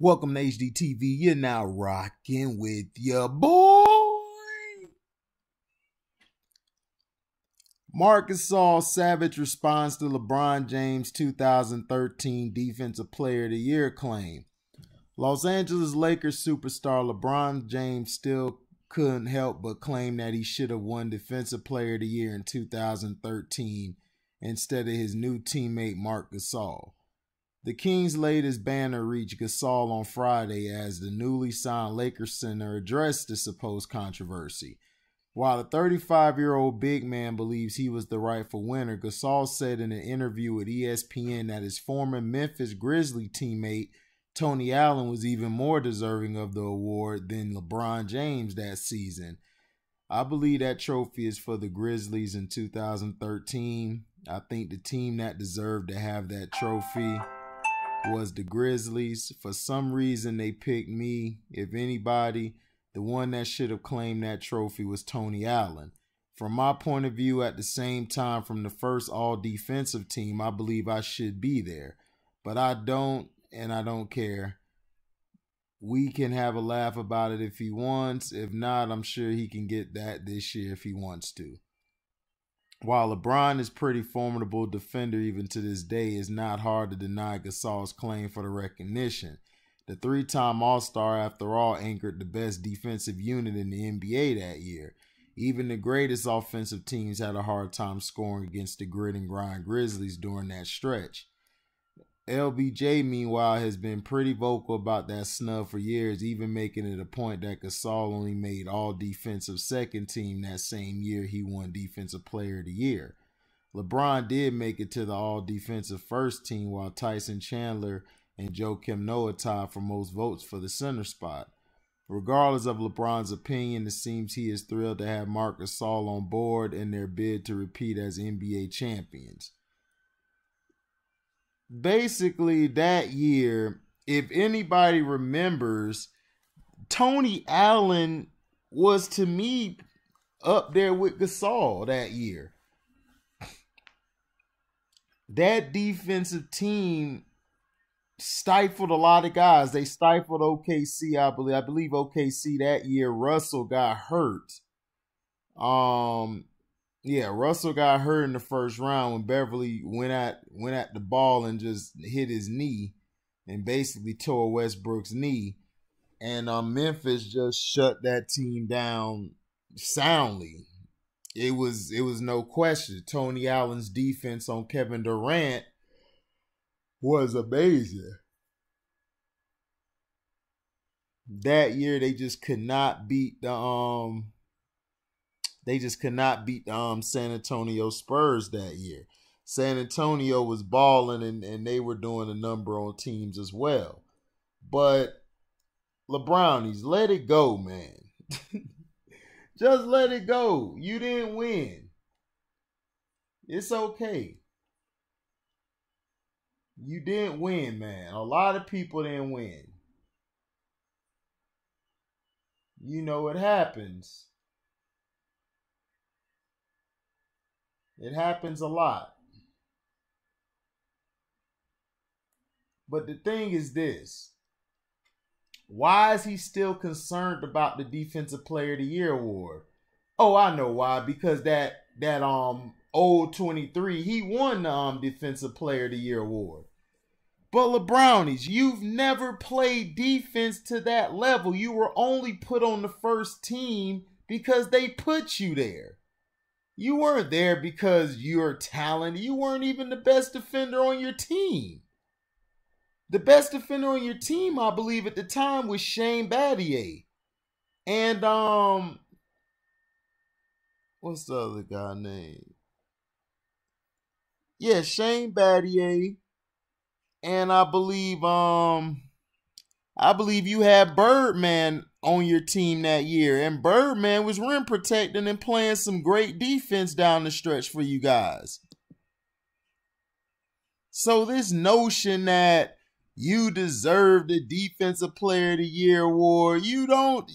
Welcome to HDTV. You're now rocking with your boy. Marc Gasol savage response to LeBron James' 2013 Defensive Player of the Year claim. Los Angeles Lakers superstar LeBron James still couldn't help but claim that he should have won Defensive Player of the Year in 2013 instead of his new teammate Marc Gasol. The Kings' latest banner reached Gasol on Friday as the newly signed Lakers center addressed the supposed controversy. While the 35-year-old big man believes he was the rightful winner, Gasol said in an interview with ESPN that his former Memphis Grizzlies teammate Tony Allen was even more deserving of the award than LeBron James that season. I believe that trophy is for the Grizzlies in 2013. I think the team that deserved to have that trophy was the Grizzlies. For some reason, they picked me. If anybody, the one that should have claimed that trophy was Tony Allen. From my point of view, at the same time, from the first all-defensive team, I believe I should be there. But I don't, and I don't care. We can have a laugh about it if he wants. If not, I'm sure he can get that this year if he wants to. While LeBron is a pretty formidable defender even to this day, it's not hard to deny Gasol's claim for the recognition. The three-time All-Star, after all, anchored the best defensive unit in the NBA that year. Even the greatest offensive teams had a hard time scoring against the grit and grind Grizzlies during that stretch. LBJ, meanwhile, has been pretty vocal about that snub for years, even making it a point that Gasol only made all-defensive second team that same year he won Defensive Player of the Year. LeBron did make it to the all-defensive first team, while Tyson Chandler and Joakim Noah tied for most votes for the center spot. Regardless of LeBron's opinion, it seems he is thrilled to have Marc Gasol on board in their bid to repeat as NBA champions. Basically, that year, if anybody remembers, Tony Allen was, to me, up there with Gasol that year. That defensive team stifled a lot of guys. They stifled OKC, I believe. I believe OKC that year, Russell got hurt. Yeah, Russell got hurt in the first round when Beverly went at the ball and just hit his knee and basically tore Westbrook's knee. And Memphis just shut that team down soundly. It was no question. Tony Allen's defense on Kevin Durant was amazing. That year they just could not beat the San Antonio Spurs that year. San Antonio was balling and they were doing a number on teams as well. But LeBrownies, let it go, man. Just let it go. You didn't win. It's okay. You didn't win, man. A lot of people didn't win. You know it happens. It happens a lot. But the thing is this. Why is he still concerned about the Defensive Player of the Year award? Oh, I know why. Because that old 23, he won the Defensive Player of the Year award. But LeBrownies, you've never played defense to that level. You were only put on the first team because they put you there. You weren't there because you're talented. You weren't even the best defender on your team. The best defender on your team, I believe, at the time was Shane Battier. And, what's the other guy name? Yeah, Shane Battier. And I believe you had Birdman on your team that year. And Birdman was rim protecting and playing some great defense down the stretch for you guys. So this notion that you deserve the Defensive Player of the Year award, you don't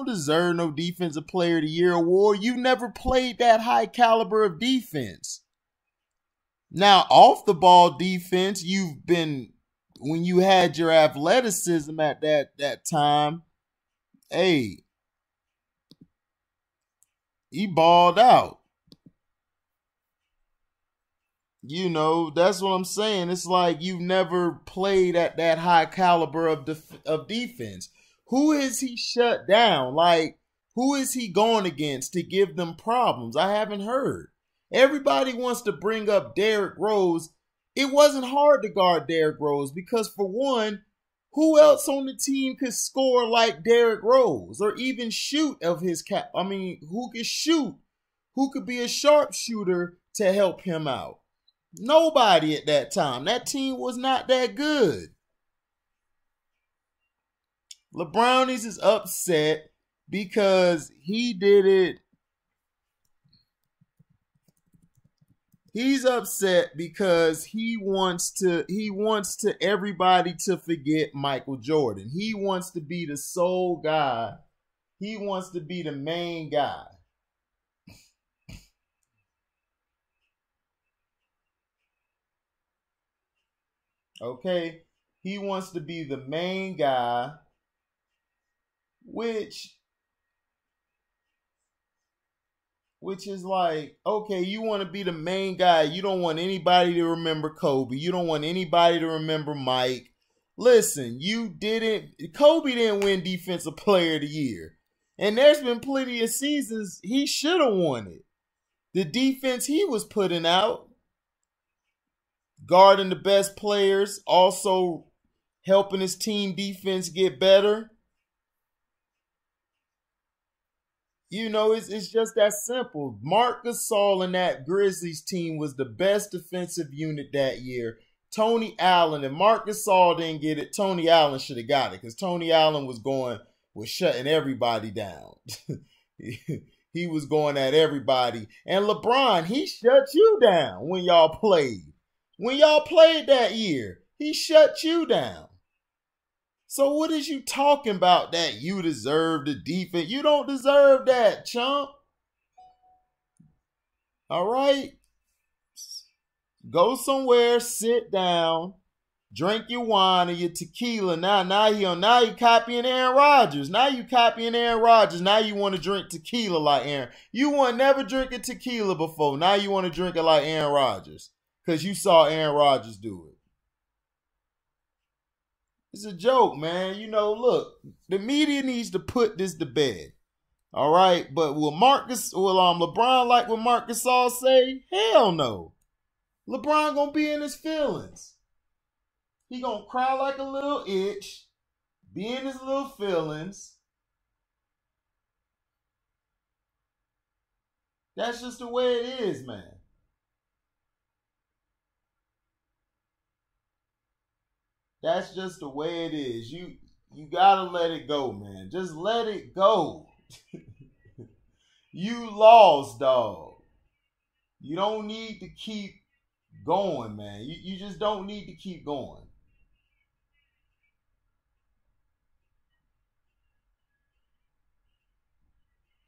deserve no Defensive Player of the Year award. You never played that high caliber of defense. Now, off the ball defense, you've been when you had your athleticism at that time, hey, he balled out. You know, that's what I'm saying. It's like you've never played at that high caliber of defense. Who is he shut down? Like, who is he going against to give them problems? I haven't heard. Everybody wants to bring up Derrick Rose. It wasn't hard to guard Derrick Rose because, for one, who else on the team could score like Derrick Rose or even shoot of his cap? I mean, who could shoot? Who could be a sharpshooter to help him out? Nobody at that time. That team was not that good. LEbrownies is upset because he did it. He's upset because he wants everybody to forget Michael Jordan. He wants to be the sole guy. He wants to be the main guy. Okay? He wants to be the main guy, which is like, okay, you want to be the main guy. You don't want anybody to remember Kobe. You don't want anybody to remember Mike. Listen, Kobe didn't win Defensive Player of the Year. And there's been plenty of seasons he should have won it. The defense he was putting out, guarding the best players, also helping his team defense get better. You know, it's just that simple. Marc Gasol and that Grizzlies team was the best defensive unit that year. Tony Allen and Marc Gasol didn't get it. Tony Allen should have got it because Tony Allen was shutting everybody down. He was going at everybody. And LeBron, he shut you down when y'all played. When y'all played that year, he shut you down. So what is you talking about that you deserve the defense? You don't deserve that, chump. All right? Go somewhere, sit down, drink your wine or your tequila. Now you copying Aaron Rodgers. Now you copying Aaron Rodgers. Now you want to drink tequila like Aaron. You want never drink a tequila before. Now you want to drink it like Aaron Rodgers because you saw Aaron Rodgers do it. It's a joke, man. You know, look, the media needs to put this to bed. All right? But will LeBron like what Marc Gasol say? Hell no. LeBron gonna be in his feelings. He gonna cry like a little itch, be in his little feelings. That's just the way it is, man. That's just the way it is. You gotta let it go, man. Just let it go. You lost, dog. You don't need to keep going, man. You just don't need to keep going.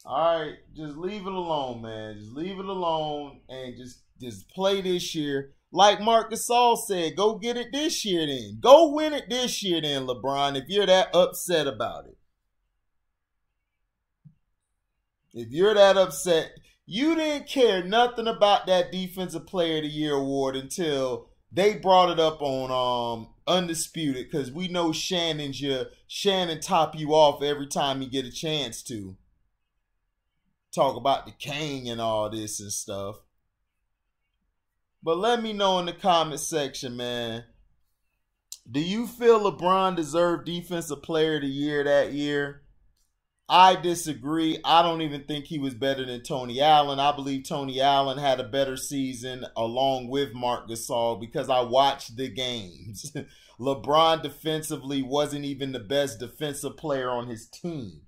All right, just leave it alone, man. Just leave it alone and just play this year. Like Marc Gasol said, go get it this year then. Go win it this year then, LeBron, if you're that upset about it. If you're that upset, you didn't care nothing about that Defensive Player of the Year award until they brought it up on Undisputed, because we know Shannon top you off every time you get a chance to talk about the king and all this and stuff. But let me know in the comment section, man. Do you feel LeBron deserved Defensive Player of the Year that year? I disagree. I don't even think he was better than Tony Allen. I believe Tony Allen had a better season along with Marc Gasol because I watched the games. LeBron defensively wasn't even the best defensive player on his team.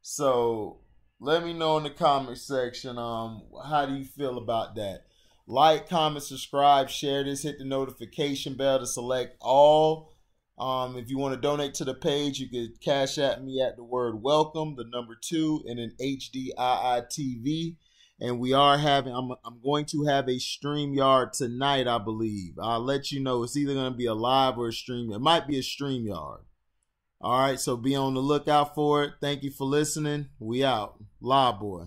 So let me know in the comment section, how do you feel about that? Like, comment, subscribe, share this, hit the notification bell to select all. If you want to donate to the page, you can cash at me at the word welcome, the number 2, and then HDIITV. And we are having, I'm going to have a StreamYard tonight, I believe. I'll let you know. It's either going to be a live or a stream. It might be a StreamYard. All right, so be on the lookout for it. Thank you for listening. We out. La boy.